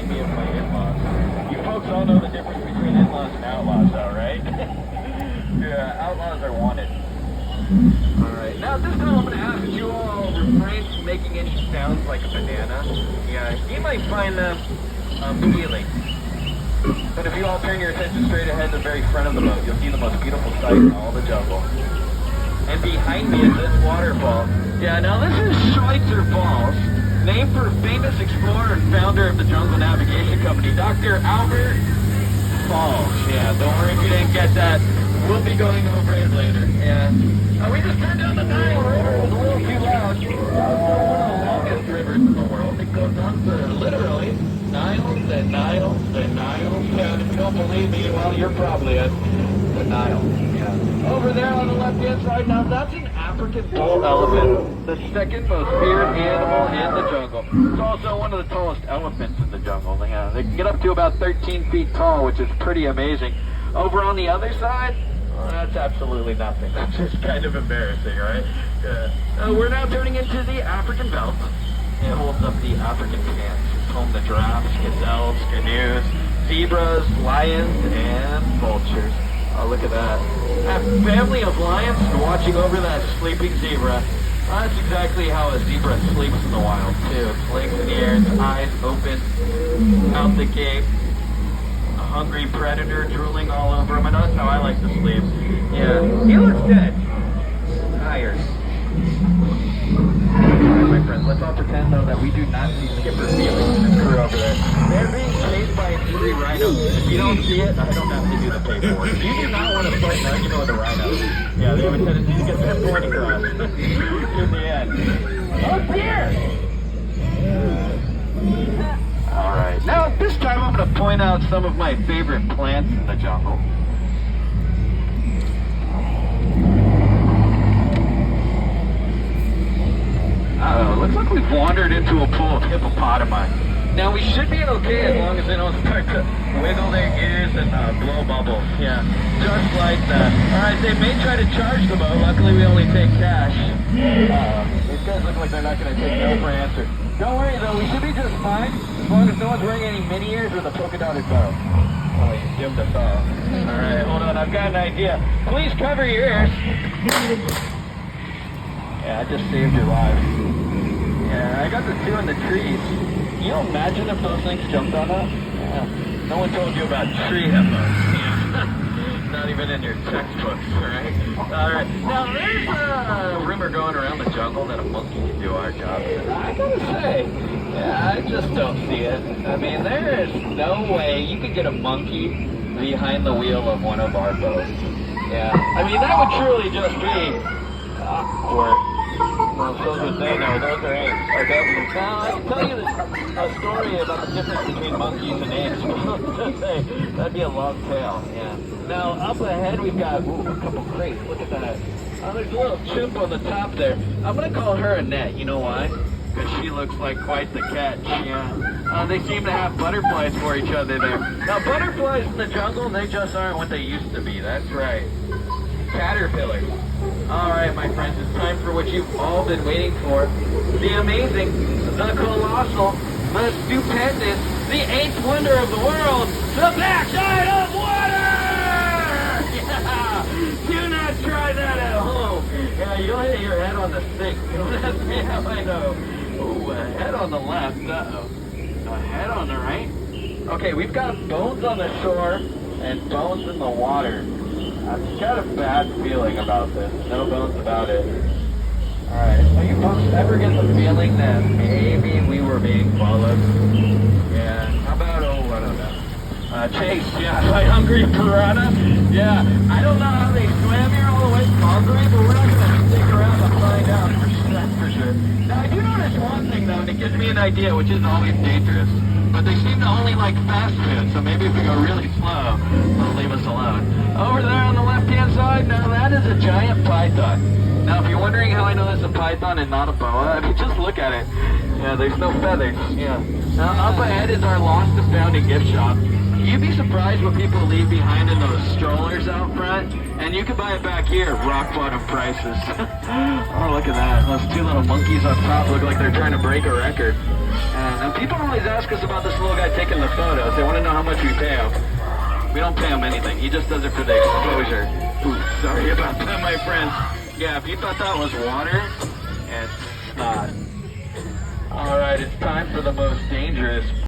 remind me of my in-laws. You folks all know the difference between in-laws and outlaws, though, right? Yeah, outlaws are wanted. Alright, now this time I'm going to ask that you all refrain from making any sounds like a banana. Yeah, you might find them appealing. But if you all turn your attention straight ahead to the very front of the boat, you'll see the most beautiful sight in all the jungle. And behind me is this waterfall. Yeah, now this is Schweitzer Falls, named for famous explorer and founder of the Jungle Navigation Company, Dr. Albert Falls. Yeah, don't worry if you didn't get that. We'll be going over it later. Yeah. We just turned down the Nile River. It was a little too loud. It's one of the longest rivers in the world. It goes on for literally Niles and Niles and Niles. Yeah, and if you don't believe me, well, you're probably at the Nile. Yeah. Over there on the left-hand side, now that's an African bull elephant, the second most feared animal in the jungle. It's also one of the tallest elephants in the jungle. Yeah, they can get up to about 13 feet tall, which is pretty amazing. Over on the other side, well, that's absolutely nothing. That's just kind of embarrassing, right? We're now turning into the African belt. It holds up the African stance. It's home to giraffes, gazelles, canoes, zebras, lions, and vultures. Oh, look at that. A family of lions watching over that sleeping zebra. That's exactly how a zebra sleeps in the wild, too. Its legs in the air, its eyes open, mouth agape. A hungry predator drooling all over him. And that's how I like to sleep. Yeah, he looks dead. Tired. Alright, my friends, let's all pretend, though, that we do not see Skipper Felix and his crew over there. They're being chased by an angry rhino. If you don't see it, I don't have to do the paperwork. If you do not want to fight an argument with a rhino, yeah, they have a tendency to get their point across in the end. Oh, dear! Alright, now this time I'm going to point out some of my favorite plants in the jungle. Looks like we've wandered into a pool of hippopotami. Now we should be okay as long as they don't start to wiggle their ears and blow bubbles. Yeah, just like that. Alright, they may try to charge the boat. Luckily we only take cash. These guys look like they're not going to take no for an answer. Don't worry though, we should be just fine as long as no one's wearing any mini ears with a polka dotted bow. Oh, you dimmed us all. Alright, hold on, I've got an idea. Please cover your ears. Yeah, I just saved your life. Yeah, I got the two in the trees. Can you imagine if those things jumped on us? Yeah. No one told you about tree hippos. Yeah. Not even in your textbooks, right? Alright, now there's a rumor going around the jungle that a monkey can do our job. I gotta say, yeah, I just don't see it. I mean, there is no way you could get a monkey behind the wheel of one of our boats. Yeah, I mean, that would truly just be awkward. Well, so as they know, those are apes. Okay? Now, I can tell you a story about the difference between monkeys and apes. That'd be a long tale, yeah. Now, up ahead, we've got a couple crates. Look at that. There's a little chimp on the top there. I'm going to call her Annette. You know why? Because she looks like quite the catch, yeah. They seem to have butterflies for each other there. Now, butterflies in the jungle, they just aren't what they used to be. That's right. Caterpillars. Alright, my friends, it's time for what you've all been waiting for. The amazing, the colossal, the stupendous, the eighth wonder of the world, the backside of water! Yeah! Do not try that at home. Yeah, you'll hit your head on the sink. Don't ask me how I know. Ooh, a head on the left. Uh-oh. A head on the right? Okay, we've got bones on the shore and bones in the water. I've got a bad feeling about this. No bones about it. Alright, are you folks ever get the feeling that maybe we were being followed? Yeah, how about, I don't know. Chase, yeah, by Hungry Piranha? Yeah, I don't know how they swam here all the way from Hungary, but we're not going to stick around to find out, that's for sure. Now, I do notice one thing, though, and it gives me an idea, which isn't always dangerous. But they seem to only like fast food, so maybe if we go really slow, they'll leave us alone. Over there on the left-hand side, now that is a giant python. Now Now, if you're wondering how I know that's a python and not a boa, I mean, just look at it. Yeah, there's no feathers. Yeah. Now, up ahead is our lost and found and gift shop. You'd be surprised what people leave behind in those strollers out front, and you can buy it back here at rock bottom prices. Oh, look at that. Those two little monkeys up top look like they're trying to break a record. And people always ask us about this little guy taking the photos. They want to know how much we pay him. We don't pay him anything. He just does it for the exposure. Ooh, sorry about that, my friends. Yeah, if you thought that was water, it's not. Alright, it's time for the most dangerous